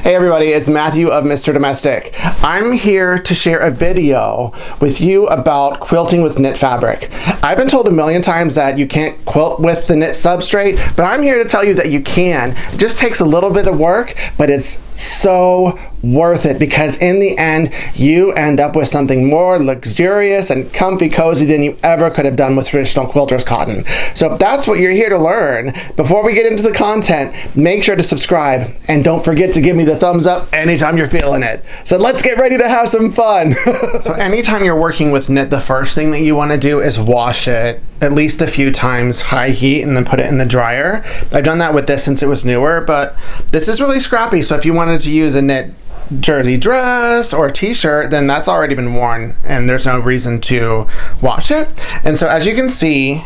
Hey everybody, it's Matthew of Mr. Domestic. I'm here to share a video with you about quilting with knit fabric. I've been told a million times that you can't quilt with the knit substrate, but I'm here to tell you that you can. It just takes a little bit of work, but it's so worth it because in the end, you end up with something more luxurious and comfy cozy than you ever could have done with traditional quilter's cotton. So if that's what you're here to learn, before we get into the content, make sure to subscribe and don't forget to give me the thumbs up anytime you're feeling it. So let's get ready to have some fun. So anytime you're working with knit, the first thing that you want to do is wash it at least a few times, high heat, and then put it in the dryer. I've done that with this since it was newer, but this is really scrappy. So if you wanted to use a knit jersey dress or a t-shirt, then that's already been worn and there's no reason to wash it. And so as you can see,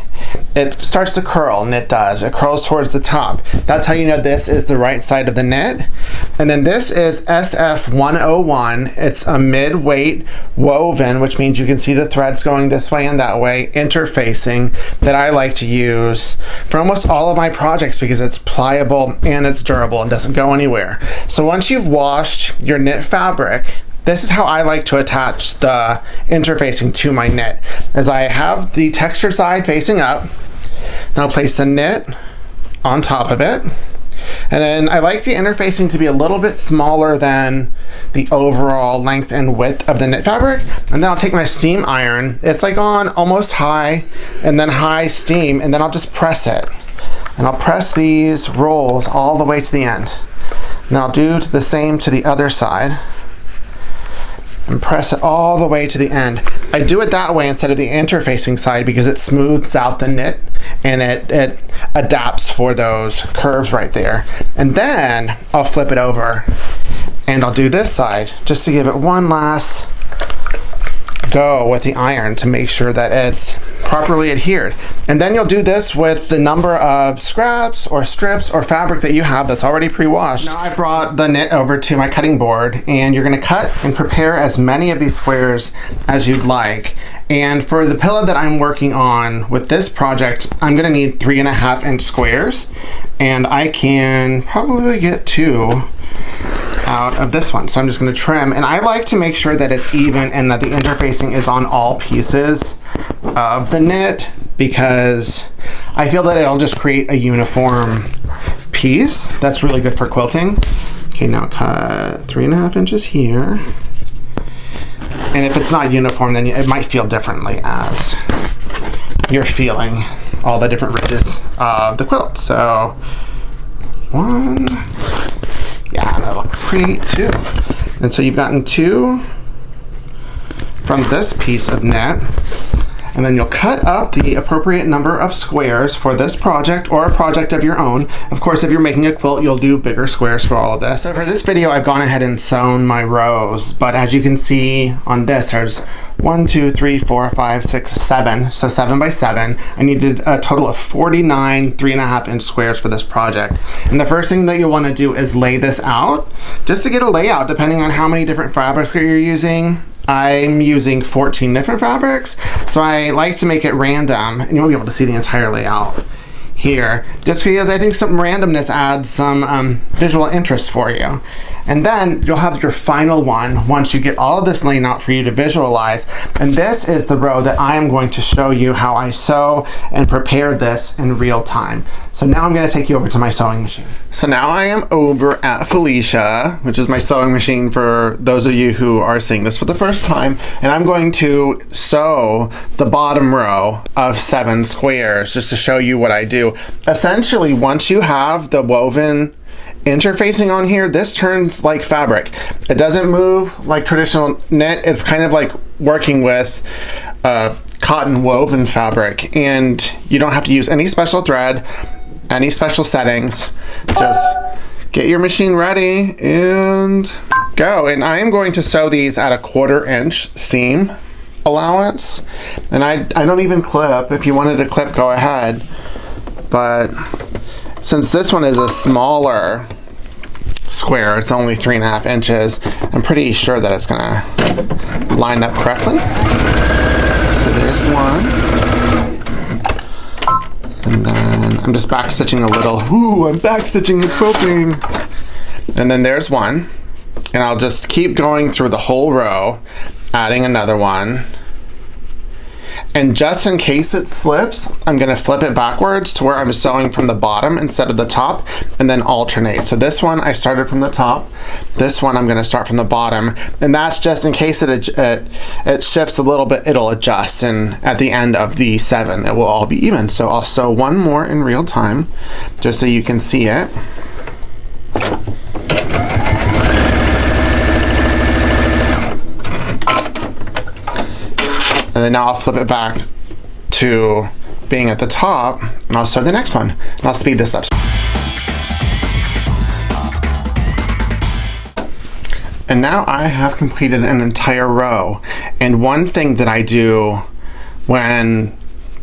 it starts to curl. Knit does. It curls towards the top. That's how you know this is the right side of the knit. And then this is SF101. It's a mid-weight woven, which means you can see the threads going this way and that way, interfacing, that I like to use for almost all of my projects because it's pliable and it's durable and doesn't go anywhere. So once you've washed your knit fabric, this is how I like to attach the interfacing to my knit. As I have the texture side facing up, then I'll place the knit on top of it. And then I like the interfacing to be a little bit smaller than the overall length and width of the knit fabric. And then I'll take my steam iron. It's like on almost high and then high steam, and then I'll just press it. And I'll press these rolls all the way to the end. And I'll do the same to the other side and press it all the way to the end. I do it that way instead of the interfacing side because it smooths out the knit and it adapts for those curves right there. And then I'll flip it over and I'll do this side just to give it one last go with the iron to make sure that it's properly adhered. And then you'll do this with the number of scraps or strips or fabric that you have that's already pre-washed. Now I brought the knit over to my cutting board and you're going to cut and prepare as many of these squares as you'd like. And for the pillow that I'm working on with this project, I'm going to need 3.5-inch squares, and I can probably get 2 out of this one. So I'm just going to trim, and I like to make sure that it's even and that the interfacing is on all pieces of the knit because I feel that it'll just create a uniform piece that's really good for quilting. Okay, now cut 3.5 inches here. And if it's not uniform, then it might feel differently as you're feeling all the different ridges of the quilt. So 1, yeah, that'll create 2. And so you've gotten 2 from this piece of knit. And then you'll cut up the appropriate number of squares for this project or a project of your own. Of course, if you're making a quilt, you'll do bigger squares for all of this. So for this video, I've gone ahead and sewn my rows, but as you can see on this, there's 1, 2, 3, 4, 5, 6, 7. So 7 by 7. I needed a total of 49 3.5-inch squares for this project. And the first thing that you'll want to do is lay this out, just to get a layout, depending on how many different fabrics that you're using. I'm using 14 different fabrics, so I like to make it random, and you won't be able to see the entire layout here, just because I think some randomness adds some visual interest for you. And then you'll have your final one once you get all of this laying out for you to visualize. And this is the row that I am going to show you how I sew and prepare this in real time. So now I'm going to take you over to my sewing machine. So now I am over at Felicia, which is my sewing machine for those of you who are seeing this for the first time. And I'm going to sew the bottom row of 7 squares just to show you what I do. Essentially, once you have the woven interfacing on here, this turns like fabric. It doesn't move like traditional knit. It's kind of like working with cotton woven fabric, and you don't have to use any special thread, any special settings. Just get your machine ready and go. And I am going to sew these at a 1/4 inch seam allowance, and I don't even clip. If you wanted to clip, go ahead, but since this one is a smaller square, it's only 3.5 inches, I'm pretty sure that it's gonna line up correctly. So there's one. And then I'm just back stitching a little. Ooh, I'm back stitching and quilting. And then there's one. And I'll just keep going through the whole row, adding another one. And just in case it slips, I'm gonna flip it backwards to where I'm sewing from the bottom instead of the top, and then alternate. So this one I started from the top, this one I'm gonna start from the bottom, and that's just in case it shifts a little bit, it'll adjust, and at the end of the 7, it will all be even. So I'll sew one more in real time, just so you can see it. And then now I'll flip it back to being at the top, and I'll sew the next one. And I'll speed this up. And now I have completed an entire row. And one thing that I do when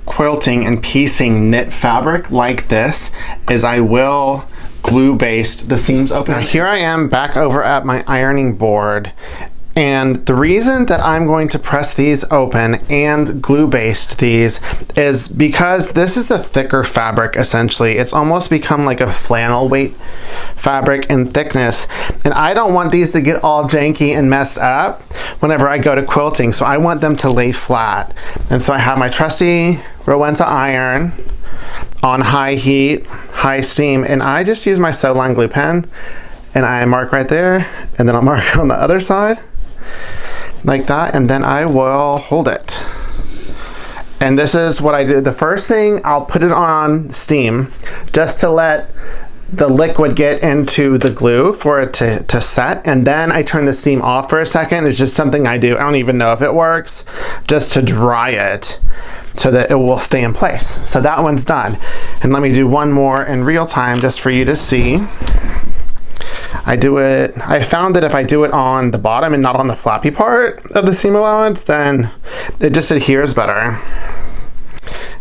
quilting and piecing knit fabric like this is I will glue baste the seams open. Now here I am back over at my ironing board. And the reason that I'm going to press these open and glue baste these is because this is a thicker fabric essentially. It's almost become like a flannel weight fabric in thickness. And I don't want these to get all janky and messed up whenever I go to quilting. So I want them to lay flat. And so I have my trusty Rowenta iron on high heat, high steam, and I just use my sew line glue pen and I mark right there, and then I'll mark on the other side. Like that, and then I will hold it. And this is what I do. The first thing, I'll put it on steam just to let the liquid get into the glue for it to set, and then I turn the steam off for a second. It's just something I do. I don't even know if it works, just to dry it so that it will stay in place. So that one's done. And let me do one more in real time just for you to see. I found that if I do it on the bottom and not on the flappy part of the seam allowance, then it just adheres better.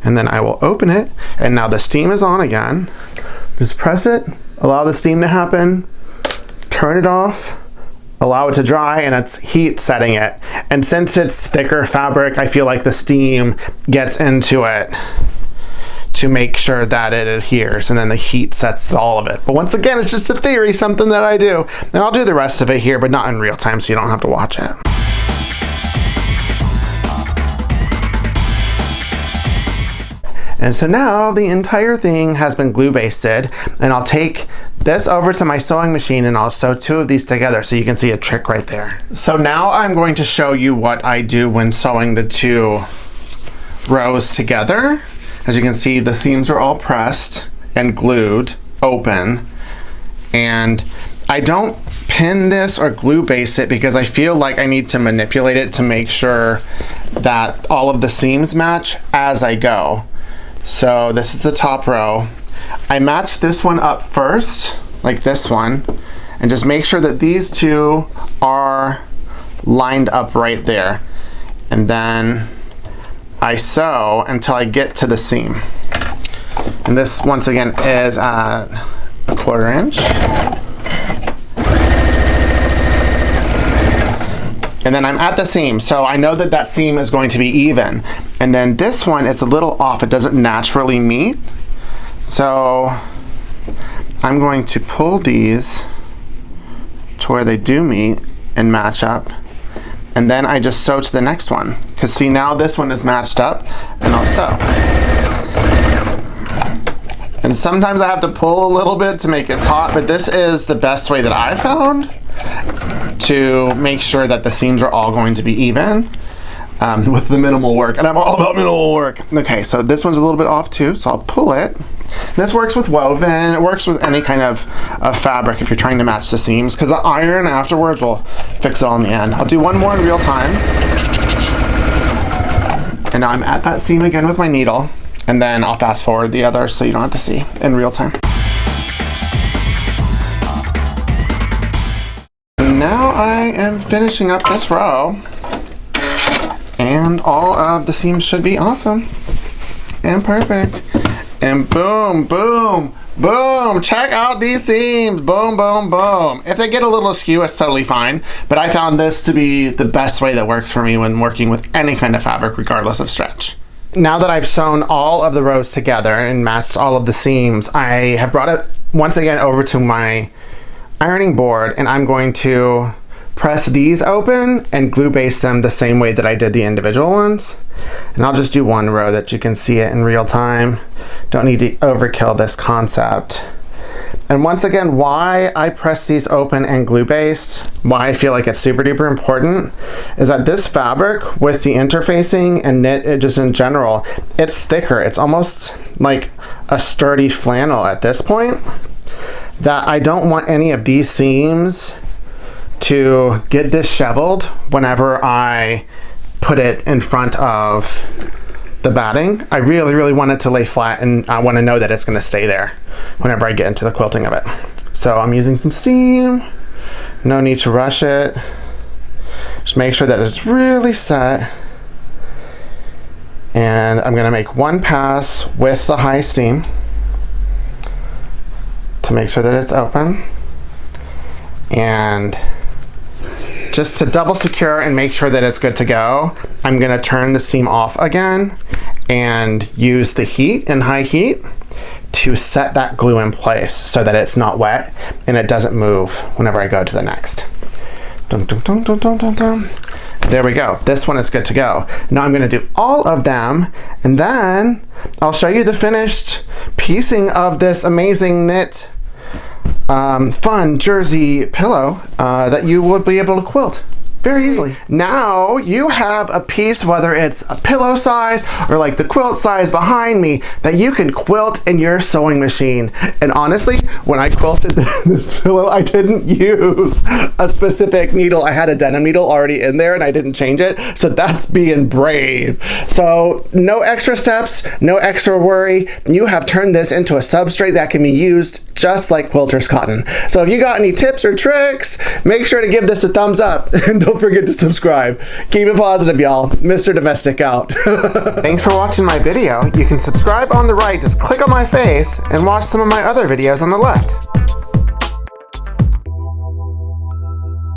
And then I will open it, and now the steam is on again. Just press it, allow the steam to happen, turn it off, allow it to dry, and it's heat setting it. And since it's thicker fabric, I feel like the steam gets into it to make sure that it adheres, and then the heat sets all of it. But once again, it's just a theory, something that I do. And I'll do the rest of it here, but not in real time, so you don't have to watch it. And so now the entire thing has been glue basted, and I'll take this over to my sewing machine and I'll sew 2 of these together so you can see a trick right there. So now I'm going to show you what I do when sewing the 2 rows together. As you can see, the seams are all pressed and glued open, and I don't pin this or glue baste it because I feel like I need to manipulate it to make sure that all of the seams match as I go. So this is the top row. I match this one up first, like this one, and just make sure that these 2 are lined up right there. And then I sew until I get to the seam. And this, once again, is at 1/4 inch. And then I'm at the seam, so I know that that seam is going to be even. And then this one, it's a little off. It doesn't naturally meet. So I'm going to pull these to where they do meet and match up. And then I just sew to the next one. Because see, now this one is matched up, and I'll sew. And sometimes I have to pull a little bit to make it taut, but this is the best way that I found to make sure that the seams are all going to be even with the minimal work. And I'm all about minimal work. Okay, so this one's a little bit off too, so I'll pull it. This works with woven, it works with any kind of fabric if you're trying to match the seams, because the iron afterwards will fix it on the end. I'll do one more in real time. And now I'm at that seam again with my needle, and then I'll fast forward the other so you don't have to see in real time. Now I am finishing up this row, and all of the seams should be awesome and perfect. And boom, boom, boom, check out these seams, boom, boom, boom. If they get a little askew, it's totally fine, but I found this to be the best way that works for me when working with any kind of fabric, regardless of stretch. Now that I've sewn all of the rows together and matched all of the seams, I have brought it once again over to my ironing board, and I'm going to press these open and glue baste them the same way that I did the individual ones. And I'll just do one row that you can see it in real time. Don't need to overkill this concept. And once again, why I press these open and glue baste, why I feel like it's super duper important, is that this fabric with the interfacing and knit, just in general, it's thicker. It's almost like a sturdy flannel at this point, that I don't want any of these seams to get disheveled whenever I put it in front of the batting. I really, really want it to lay flat, and I want to know that it's going to stay there whenever I get into the quilting of it. So I'm using some steam. No need to rush it. Just make sure that it's really set. And I'm going to make one pass with the high steam to make sure that it's open. And just to double secure and make sure that it's good to go, I'm going to turn the steam off again and use the heat and high heat to set that glue in place so that it's not wet and it doesn't move whenever I go to the next. Dun, dun, dun, dun, dun, dun, dun. There we go. This one is good to go. Now I'm going to do all of them, and then I'll show you the finished piecing of this amazing knit fun jersey pillow that you would be able to quilt very easily. Now you have a piece, whether it's a pillow size or like the quilt size behind me, that you can quilt in your sewing machine. And honestly, when I quilted this pillow, I didn't use a specific needle. I had a denim needle already in there and I didn't change it. So that's being brave. So no extra steps, no extra worry. You have turned this into a substrate that can be used just like quilter's cotton. So if you got any tips or tricks, make sure to give this a thumbs up and don't forget to subscribe. Keep it positive, y'all. Mr. Domestic out. Thanks for watching my video. You can subscribe on the right, just click on my face and watch some of my other videos on the left.